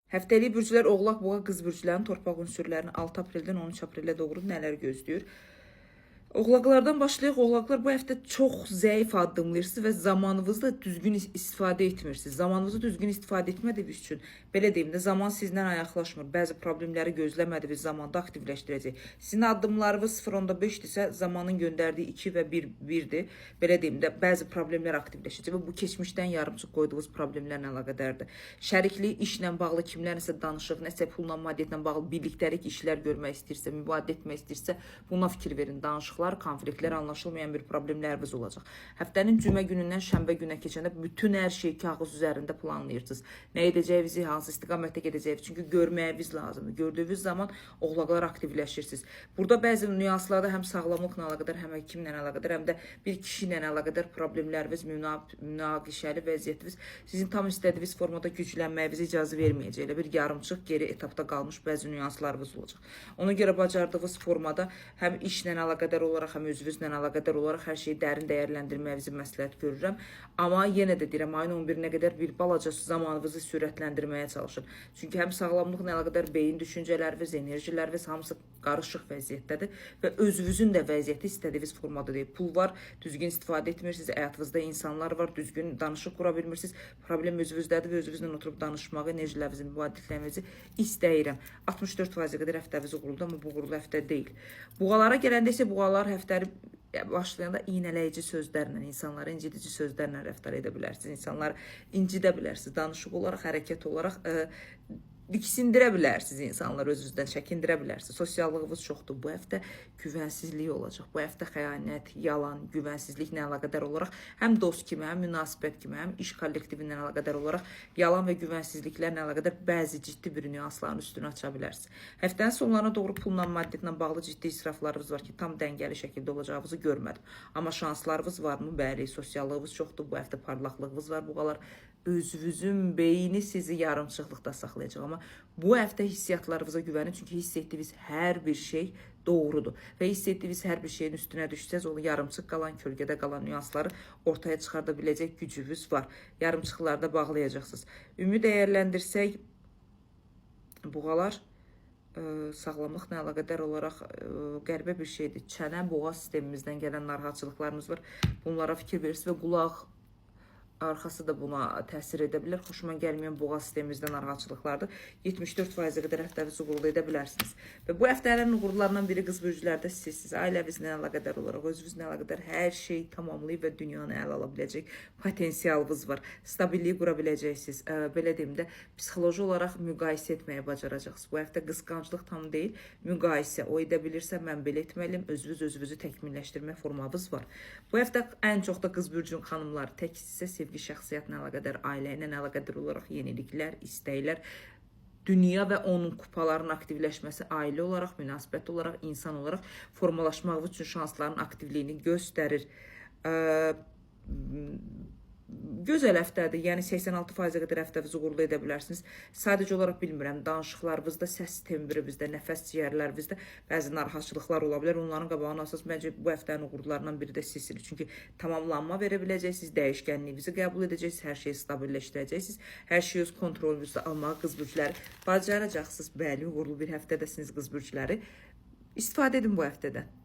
Həftəlik bürclər Oğlaq, Boğa, Qız bürclərinin torpaq ünsürlərini 6 apreldən 13 aprelə doğru nələr gözləyir? Oğlaqlardan başlayaq. Oğlaqlar bu həftə çox zəif addımlayırsınız və zamanınızda düzgün istifadə etmirsiniz. Zamanınızı düzgün istifadə etmədiyiniz üçün, belə deyim də, zaman sizdən ayaqlaşmır. Bəzi problemləri gözləmədiyiniz zamanda aktivləşdirəcək. Sizin addımlarınız 0.5-dirsə, zamanın göndərdiyi 2 və 1-dir. Belə deyim də, bəzi problemlər aktivləşəcək və bu keçmişdən yarımçıq qoyduğunuz problemlərlə əlaqədardır. Şəriklik, işlə bağlı kimlərsə danışıq, nəsə pulla, madiyyətlə bağlı birlikdəlik işlər görmək istəyirsə, mübahisə etmək istəyirsə, buna fikir verin, danışıq. Konfliktlər, anlaşılmayan bir problemləriniz olacaq. Həftənin cümə günündən şənbə günə keçəndə bütün hər şeyi kağız üzərində planlayırsınız. Nə edəcəyinizi, hansı istiqamətdə gedəcəyinizi, çünki görməyiniz lazımdır. Gördüyünüz zaman oğlaqlar aktivləşirsiniz. Burada bəzi nüanslarda həm sağlamlıqla əlaqədar, həm həkimlə əlaqədar, həm də bir kişi ilə əlaqədar problemləriniz, münaqişəli vəziyyətiniz sizin tam istədiyiniz formada güclənməyinizə icazə verməyəcək. Elə bir yarımçıq geri etapda qalmış bəzi nüanslarınız olacaq. Ona görə bacardığınız formada həm işlə əlaqədar olaraq, həm özünüzlə əlaqədar olaraq hər şeyi dərin dəyərləndirməyinizi məsləhət görürəm. Amma yenə də deyirəm, ayın 11-nə qədər bir balaca zamanınızı sürətləndirməyə çalışın. Çünki həm sağlamlıqla əlaqədar beyin düşüncələriniz, enerjiləriniz hamısı qarışıq vəziyyətdədir və özünüzün də vəziyyəti istədiyiniz formada deyil. Pul var, düzgün istifadə etmirsiniz, həyatınızda insanlar var, düzgün danışıq qura bilmirsiniz. Problem özünüzdədir və özünüzlə oturub danışmağı, enerjilərinizi, mübadillərinizi istəyirəm. 64% qədər həftənizi uğurludur, amma bu uğurlu həftə deyil. Buğalara gələndə isə buğalar həftəli başlayanda iynələyici sözlərlə, insanları incidici sözlərlə rəftar edə bilərsiniz. İnsanları incidə bilərsiniz. Danışıq olaraq, hərəkət olaraq diksindirə bilərsiniz insanları, özünüzdən çəkindirə bilərsiniz. Sosiallığınız çoxdur. Bu həftə güvənsizlik olacaq. Bu həftə xəyanət, yalan, güvənsizliklə əlaqədar olaraq həm dost kimi, həm münasibət kimi, həm iş kollektivindən əlaqədar olaraq yalan və güvənsizliklərlə əlaqədar bəzi ciddi bir nüansların üstünü aça bilərsiniz. Həftənin sonlarına doğru pulla, madiyyətlə bağlı ciddi israflarınız var ki, tam dəngəli şəkildə olacağınızı görmədim. Amma şanslarınız varmı? Bəli, sosiallığınız çoxdur. Bu həftə parlaqlığınız var. Buğalar, özünüzün beyni sizi yarımçıqlıqda saxlayacaq. Amma bu həftə hissiyatlarınıza güvənin, çünki hiss etdiyiniz hər bir şey doğrudur. Və hiss etdiyiniz hər bir şeyin üstünə düşsəz, onu yarımçıq qalan, kölgədə qalan nüansları ortaya çıxarda biləcək gücünüz var. Yarımçıqlarda bağlayacaqsınız. Ümumi dəyərləndirsək, buğalar sağlamlıqla əlaqədar olaraq qəribə bir şeydir. Çənə, boğaz sistemimizdən gələn narahatçılıqlarımız var. Bunlara fikir verirsiniz və qulaq arxası da buna təsir edə bilər. Xoşuma gəlməyən boğaz sistemimizdə narahatçılıqlardır. 74%-ə qədər həftənizi uğurlu edə bilərsiniz. Və bu həftələrin uğurlarından biri qız bürclərdə sizsiniz. Ailəvinizlə əlaqədar olaraq, özünüzlə əlaqədar hər şey tamamlayıb və dünyanı ələ ala biləcək potensialınız var. Stabilliyi qura biləcəksiniz. Belə deyim də, psixoloji olaraq müqayisə etməyə bacaracaqsınız. Bu həftə qısqanclıq tam deyil, müqayisə. O edə bilirsə, mən belə etməliyim. Özünüzü təkmilləşdirmə formanız var. Bu həftə ən çox da qız bürcün xanımları təksinizsə, sevgi şəxsiyyətinə əlaqədar, ailə ilə əlaqədar olaraq yeniliklər, istəklər, dünya və onun kupaların aktivləşməsi ailə olaraq, münasibət olaraq, insan olaraq formalaşmaq üçün şansların aktivliyini göstərir. Gözəl həftədir, yəni 86%-ə qədər həftənizi uğurlu edə bilərsiniz. Sadəcə olaraq bilmirəm, danışıqlarınızda, səs tembrinizdə, nəfəs ciyərlərinizdə bəzi narahatçılıqlar ola bilər. Onların qabağını alsanız, məncə bu həftənin uğurlarından biri də sizsiniz. Çünki tamamlanma verə biləcəksiniz, dəyişkənliyinizi qəbul edəcəksiniz, hər şeyi stabilləşdirəcəksiniz, hər şeyi öz kontrolünüzdə almağı qız bürcləri bacaracaqsınız. Bəli, uğurlu bir həftədəsiniz qız bürcləri. İstifadə edin bu həftədən.